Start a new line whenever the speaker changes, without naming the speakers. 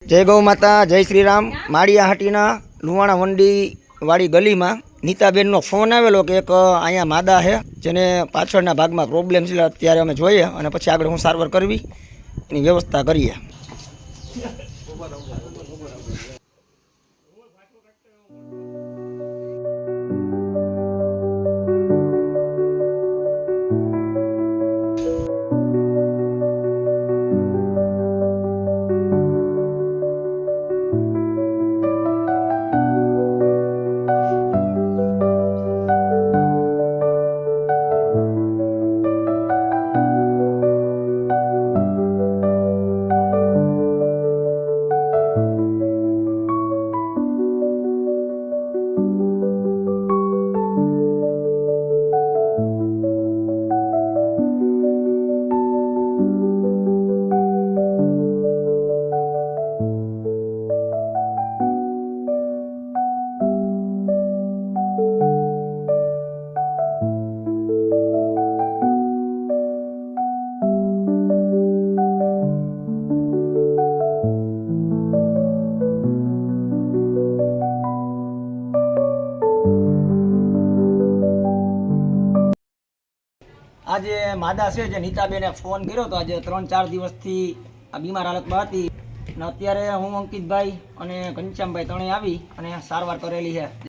जय गौ माता, जय श्री राम। माड़िया हाटीना लुवाणा वंडी वाड़ी गली में नीताबेन नो फोन आवेलो कि एक अहींया मादा है जेने पाछळना भागमां प्रोब्लेम छे। अत्यारे अमे जोईए अने पछी आगळ हुं सारवार करवी एनी व्यवस्था करीए। आज मादा से नीताबेने फोन कर्यो तो आज 3-4 दिवसथी आ बीमार हालतमां हती। अत्यारे हूँ अंकितभाई अने घनश्यामभाई तणे आवी अने सारवार करेली है।